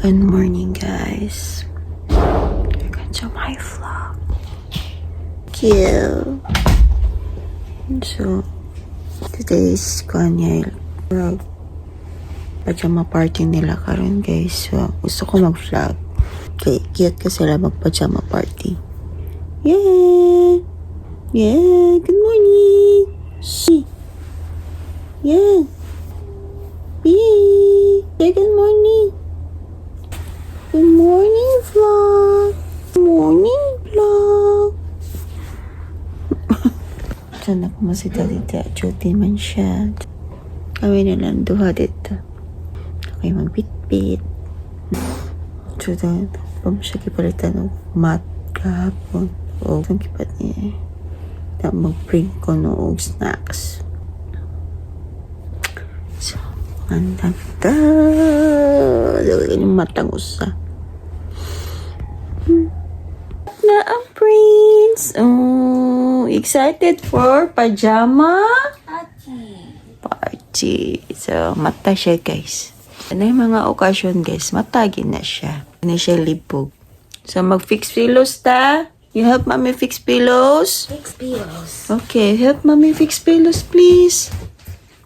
Good morning, guys. Welcome to my vlog. Cute. So, today's kanya pajama party nila karon, guys. So, gusto ko mag-vlog. Okay, cute kasi sila mag-pajama party. Yeah! Yeah! Good morning! Shh! Yeah! Bee! Say good morning! Good morning, vlog! Good morning, vlog! Sana ko masita dito. Duty man siya. Kami na lang duha dito. Okay, magbitbit. So, pam siya kipalitan ng mat kahapon. O, ang kipat niya. Na mag-bring ko noong snacks. So, ang dagda. Yung matang usa. Na ang prince. Oh, excited for pajama party. So, mata siya, guys. Ano yung mga okasyon, guys? Matagin na siya. Ano siya libog. So, mag-fix pillows ta. You help mommy fix pillows? Fix pillows. Okay, help mommy fix pillows, please.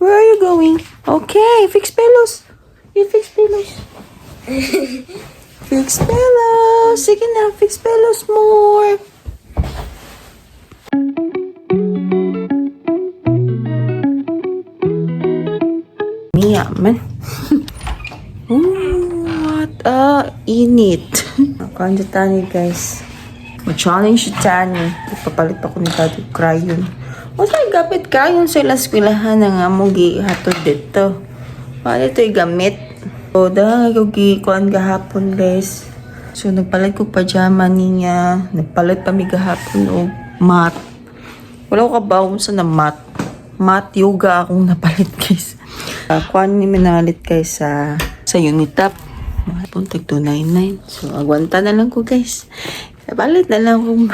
Where are you going? Okay, fix pillows. You fix pillows. Fix pillows. Sige na, fix pillows more. Mia, man. What a init. Akanda tani, guys. Ma-challenge si Tani. Ipapalit ako ni Daddy crayon. O sa'yo gapit crayon sa ilang eskwelahan na nga mong gihatod dito. Paano ito gamit? O dahil ako gikuan gahapon, guys. So nagpalit ko pajama niya. Nagpalit pa mi gahapon o mat. Wala ko kabaw sa na mat. Mat yoga akong napalit, guys. Kuan ni minalit, guys, sa Unitap. Mga puntag 299. So agwanta na lang ko, guys. Napalit na lang kong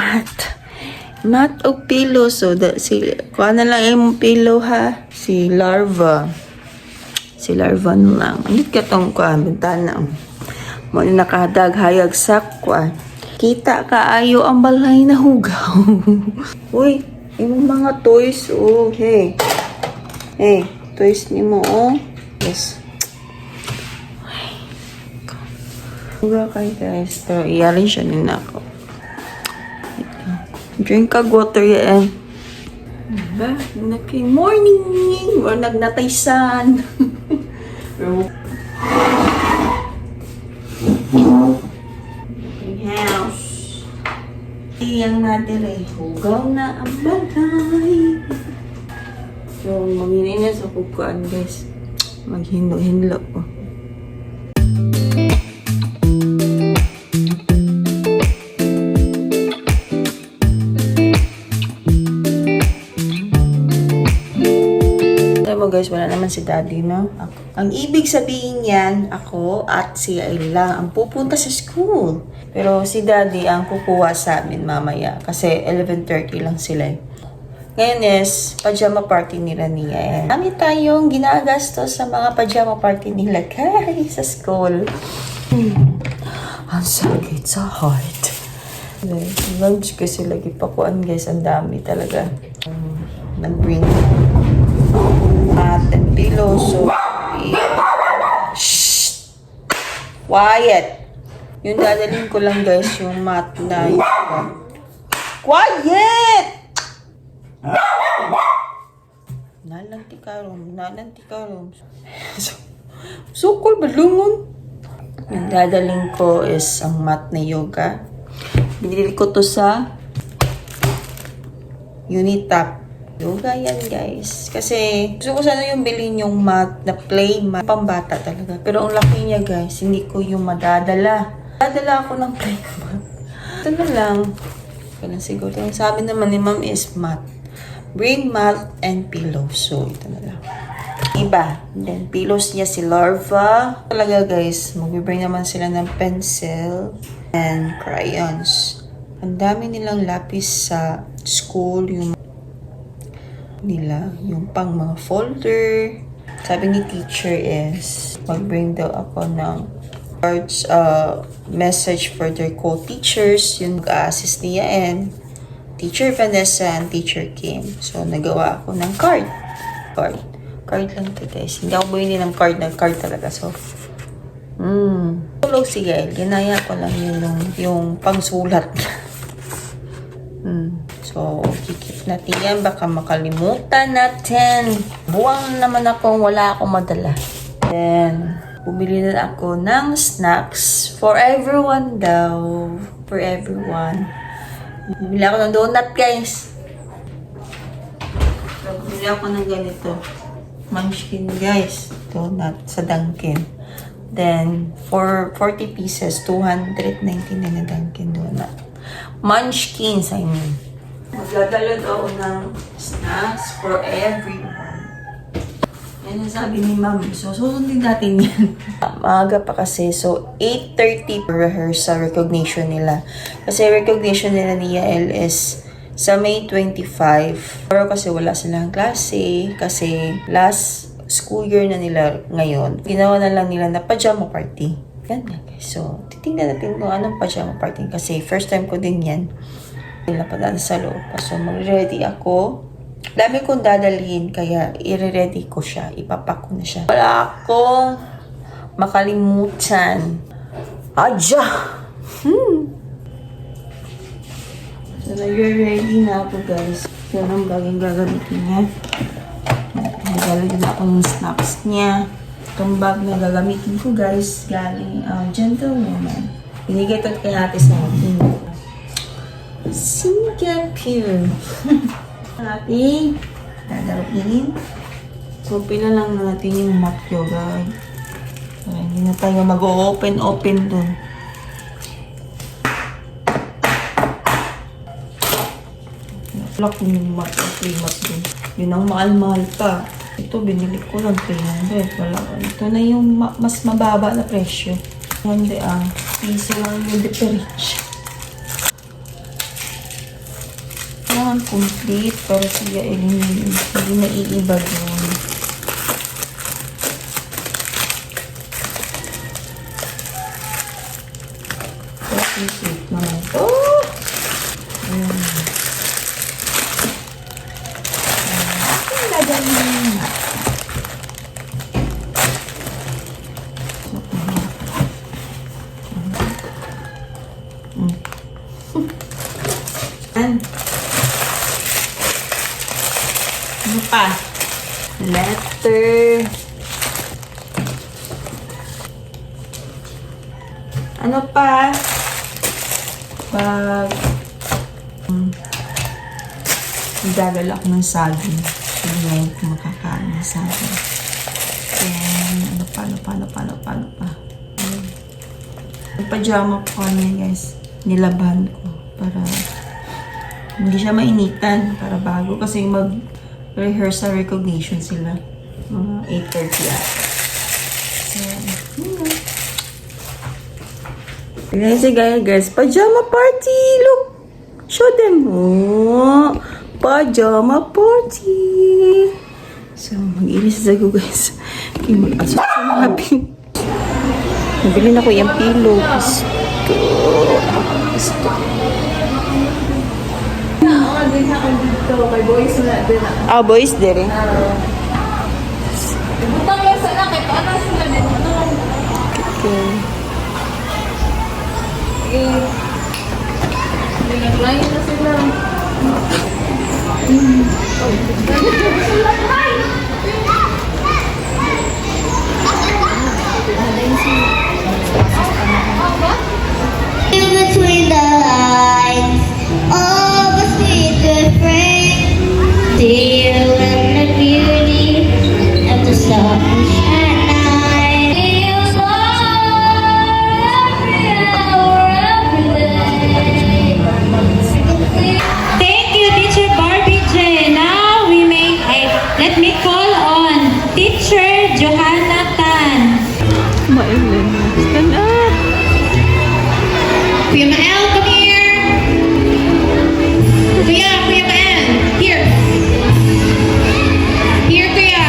mat o pillow. So, kuha na lang yung pillow, ha. Si Larva na lang. Anit ka tong kuha, bintana. Mo na nakadag hayag sa kuha. Kita kaayo ang balay na hugaw. Uy, yung mga toys, oh. Hey, toys ni mo, oh. Yes. Huwag kayo, guys. Pero iyalin siya nila ako. Drink kag water yan. Diba? Morning! Or nagnataysan. House. Iyang natin ay hugaw na ang balay. So, maghinina sa kukaan, guys. Maghinlo-hinlo po. Guys, wala naman si Daddy, no? Ang ibig sabihin yan, ako at si Ayla ang pupunta sa school. Pero si Daddy ang kukuha sa amin mamaya kasi 11:30 lang sila. Ngayon is pajama party nila niya. Kami tayong ginagastos sa mga pajama party nila, guys, sa school. Ang sakit sa heart. Lunch kasi lagi pakuan, guys. Ang dami talaga. Nag-bring mat and pillow. So, shh! Quiet! Yung dadalhin ko lang, guys, yung mat na yun. Quiet! Nalanti ka rom. Sukol, balungon. Yung dadalhin ko is ang mat na yoga. Binili ko to sa Unitap. Yoga yan, guys. Kasi gusto ko sana yung bilhin yung mat na play mat. Pambata talaga. Pero ang laki niya, guys. Hindi ko yung madadala. Dadala ako ng play mat. Ito na lang. Kaya siguro. Ang sabi naman ni ma'am is mat. Bring mat and pillow. So, ito na lang. Iba. And then, pillows niya si Larva. Talaga, guys. Mag-bring naman sila ng pencil and crayons. Ang dami nilang lapis sa school. Yung nila, yung pang mga folder. Sabi ni teacher is mag-bring daw ako ng cards, message for their co-teachers, yung assist ni Yaen, Teacher Vanessa, and Teacher Kim. So, nagawa ako ng card. Card lang to, guys. Hindi ako bumili ng card talaga. So, tulog si Gael. Ginaya ko lang yung pangsulat. So, kikip natin yan. Baka makalimutan natin. Buwang naman akong wala akong madala. Then, bumili na ako ng snacks for everyone daw. For everyone. Bumili ako ng donut, guys. So, bumili ako ng ganito. Munchkin, guys. Donut sa Dunkin'. Then, for 40 pieces, 299 na Dunkin' Donut. Munchkins, I mean. Magdadala daw ng snacks for everyone. Yan ang sabi ni Mami. So, susundin natin yan. Maaga pa kasi. So, 8:30 rehearsal recognition nila. Kasi recognition nila ni Yael is sa May 25. Pero kasi wala silang klase. Kasi last school year na nila ngayon. Ginawa na lang nila na pajama party. Yan nga guys. So, titingnan natin kung anong pajama party. Kasi first time ko din yan. Napadaan sa loob. So, mag-ready ako. Dami kong dadalhin, kaya i-ready ko siya. Ipapak ko na siya. Wala akong makalimutan. Adya! So, nag-ready na ako, guys. Yan ang bagay gagamitin niya. Naglalagyan na ako ng snacks niya. Itong bag na gagamitin ko, guys, galing Gentlewoman. Binigay ito kay ate sa akin. Single Pure. Natin dadalhin. So, pila lang natin yung mat yoga. Hindi na tayo mag-open dun. Lock yung mat o 3 mat dun. Yun ang mahal-mahal pa. Ito, binili ko lang 300. Wala. Ito na yung mas mababa na presyo. Hindi piso lang yung difference. Complete para siya hindi naiiba doon. Complete naman ito. Aking lagayin. Ano pa? Letter. Ano pa? Pag magdadala ako ng saging. Hindi ngayon ko makakain ng saging. Then, ano pa? Yung pajama ko niya, guys. Nilaban ko para hindi siya mainitan. Para bago. Kasi rehearsal recognition sila. Mga 8:30 at. So, guys, pajama party! Look! Show them! Oh, pajama party! So, mag-ilis sa ko, guys. Mag-asok sa mga nabili na ko yung pillow. Gusto. Kay boys na din ako. Boys din eh. Butang lang sana kay paano sila dito. Okay. Naglayin na sila. Between the lines of a sweet good friend, dear and the beauty of the sunshine night. You love every hour, every day. Thank you, Teacher Barbie J. Now let me call on Teacher Johanna Tan. Stand up! Kuya Mael, come here. Kuya Mael, here. Here, Kuya.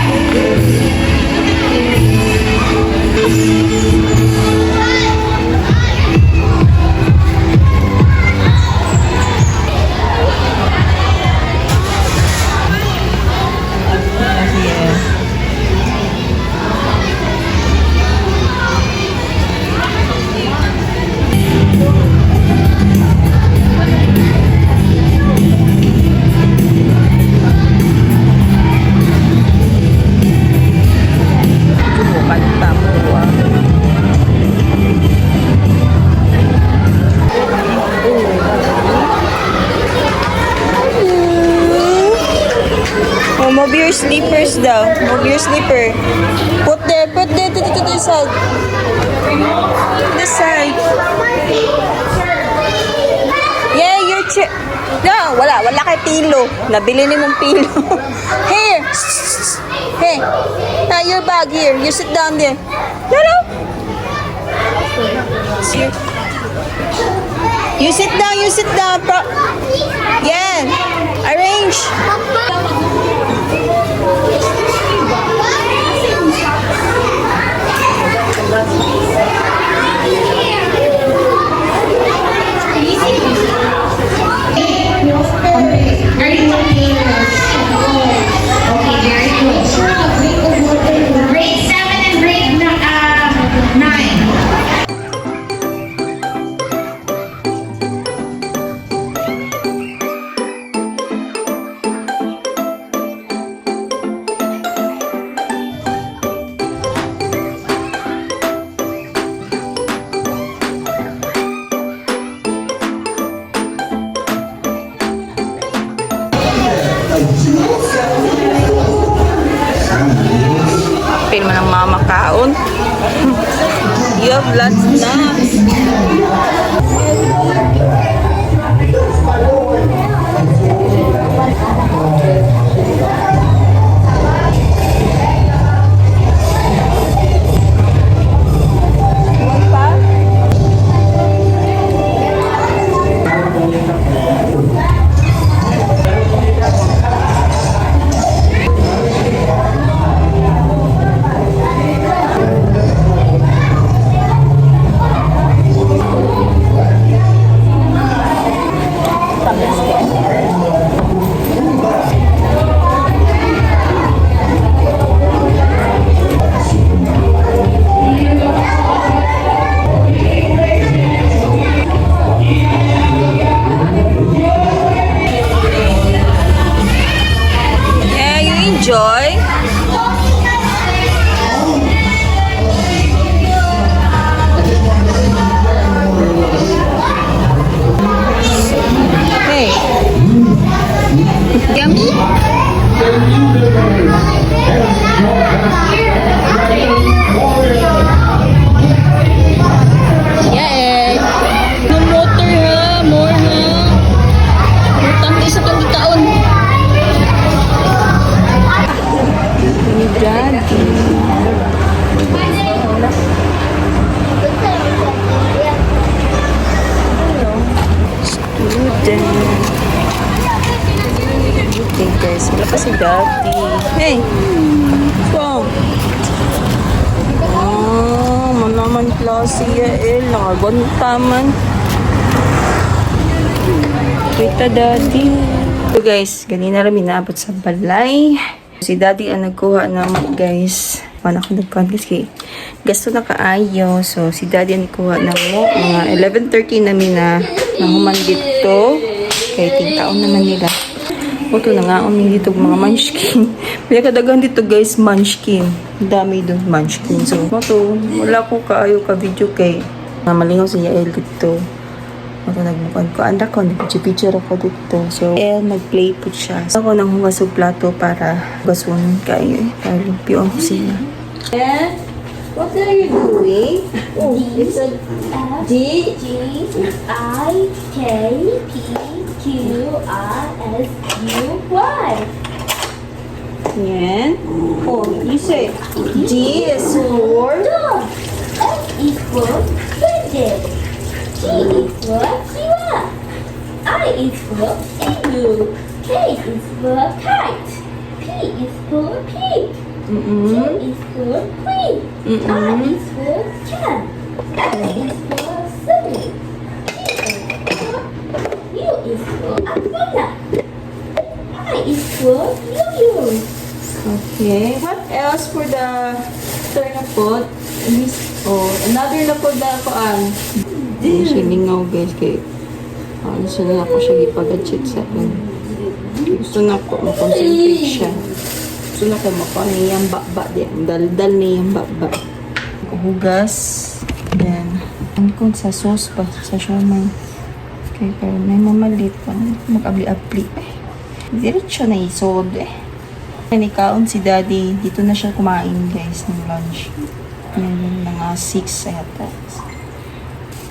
Move your slippers daw. Move your slipper. Put there to the side. This side. Yeah, your chair. No, wala kay pilo. Nabili ni mong pilo. Here. Hey. Your bag here. You sit down there. No. You sit down. Yeah. Arrange. Grade 7 and grade 9. Pil mo ng mama kaon. You have lots na. Enjoy. Hey. Yeah. No motor ha, more ha. Utang isa kang taon. Okay guys, wala pa si Daddy. Hey! Wow! Oh, manaman klase ya nakabanta man. Kita Daddy. So guys, ganina rin minaabot sa balay. Si Daddy ang nagkuha ng guys. Paano ako nagkuhan kasi gasto na kaayo. So si Daddy ang nagkuha ng mga 11:30 namin na nahuman dito. Kaya tingtaon naman nila. O ito na nga dito mga munchkin. Pinakadagan dito guys munchkin. Dami doon munchkin. So ito, wala ko kaayo ka video kay malingaw si Yael dito. Ako nagmukan ko. Anda ko, nag-picture ako dito. So, mag-play po siya. So, ako nang huwas yung plato para hugasun kayo. Para lumpio ang kusina. And, what are you doing? Oh, it's a D-I-K-P-Q-R-S-U-Y. Yan. Oh, you say, D is for? Dog. F is for fidget. G is for giraffe. I is for igloo. K is for kite. P is for pig. Q is for queen. R is for cat. S is for sunny. U is for umbrella. I is for yo-yo. Okay. What else for the turn na po? Another na po na koan. Siya lingaw guys kay gusto na ako siya ipagadget sa akin. Gusto na ako makonsentrate siya. Gusto na ako makuha niyang bakba diyan. Daldal niyang bakba. Hugas. Yan. Ang kung sa sauce pa sa shaman. Okay, pero may mamalit pa. Mag-abli-abli. Diretso na isod eh. Nikaon si Daddy. Dito na siya kumain, guys, ng lunch. Yan, mga 6 yata.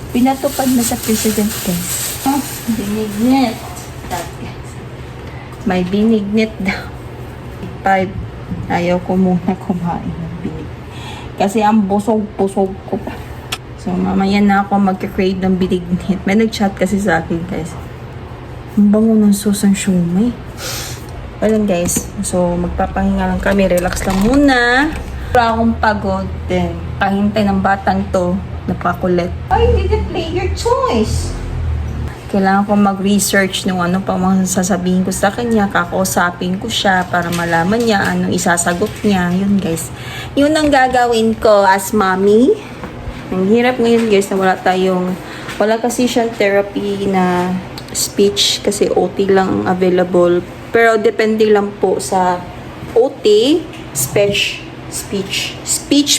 Pinatupad na sa president, guys. Oh, binignet. May binignet daw. 5. Ayaw ko muna kumain ng binig. Kasi ang busog-busog ko pa. So, mamaya na ako magka-crave ng binignet. May nag-chat kasi sa akin, guys. Ang bango ng sauce ng siomai. Walang guys. So, magpapahinga lang kami. Relax lang muna. Wala akong pagod. Then, kahintay ng batang to. Napakulit. I didn't play your choice. Kailangan ko mag-research ng ano pa mga sasabihin ko sa kanya. Kakausapin ko siya para malaman niya anong isasagot niya. Yun guys. Yun ang gagawin ko as mommy. Ang hirap ngayon guys na wala kasi siyang therapy na speech kasi OT lang available. Pero depende lang po sa OT, speech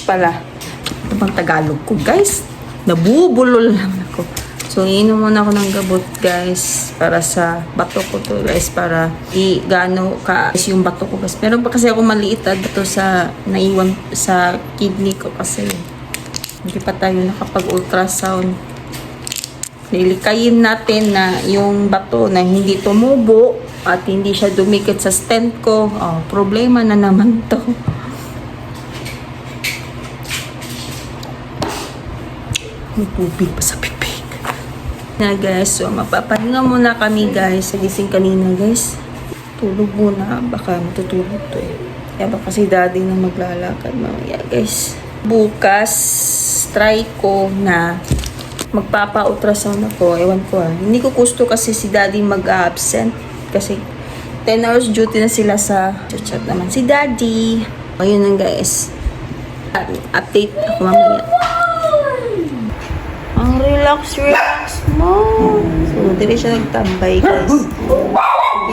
pala. Ito bang Tagalog ko, guys? Nabubulol lang ako. So, iinom muna ako ng gabot, guys, para sa bato ko to, guys, para gaano ka yung bato ko, guys. Meron pa kasi ako maliit bato sa naiwan sa kidney ko kasi hindi pa tayo nakapag-ultrasound. Lilikayin natin na yung bato na hindi tumubo at hindi siya dumikit sa stent ko. Oh, problema na naman to. May tubig pa sa pipig. Na guys, so mapapahinga muna kami guys. Nagising kanina guys. Tulog muna. Baka matutulog to eh. Kaya baka si daddy na maglalakad mamaya guys. Bukas, try ko na magpapa-ultrasound ako. Ewan ko Hindi ko gusto kasi si daddy mag-absent. Kasi 10 hours duty na sila sa chat naman si daddy. Ayun lang guys. Update ako mamaya. Ang relax mo. So, hindi siya nagtambay guys.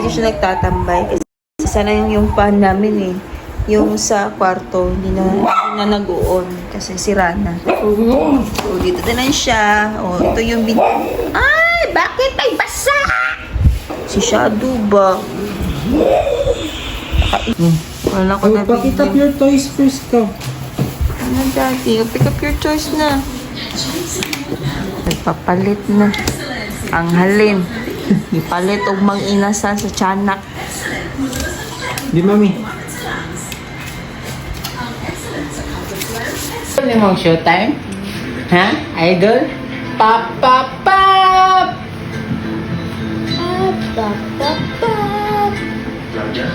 Hindi siya nagtatambay. Kasi sana yung fan namin eh. Yung sa kwarto, hindi na nag-on kasi sira na. So, dito din lang siya. O, ito yung Ay! Bakit may basa? Si Shadow ba? Wala ko na Pick up your toys first ka. Ano, Daddy? Pick up your toys na. Nagpapalit na. Ang halin. Ipalit og mang inasan sa tiyanak. Di, mami. Ano mong showtime? Ha? Idol? Pop, pop, pop!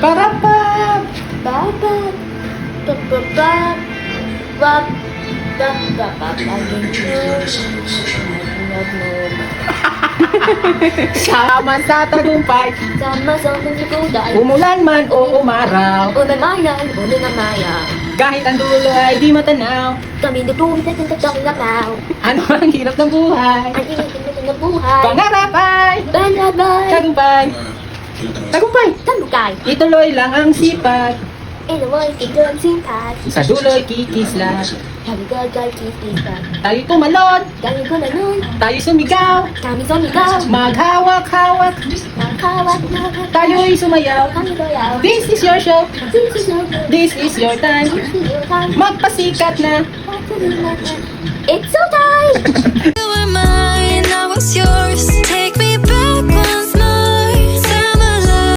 Para pop! Sama sa tagumpay, Sama sa mga kuday, umulan man o umaraw, unamayan, kahit ang dulo ay di matanaw. kami nagtumit at nagtatang lakaw. Ano ang hirap ng buhay? Ang init ng buhay, Pangarap ay banabay, tagumpay. Tagumpay! tamukay, Ituloy lang ang sipag, inaway, tigong simpat, sa dulo'y kikislat. kami gagay kikita, Tayo tumalon, kami gulanon, tayo sumigaw, kami sumigaw, maghawak-hawak, nakawat na, tayo'y sumayaw. kami doyaw, This is your show, this is your this is your time. time, Magpasikat na. it's so time!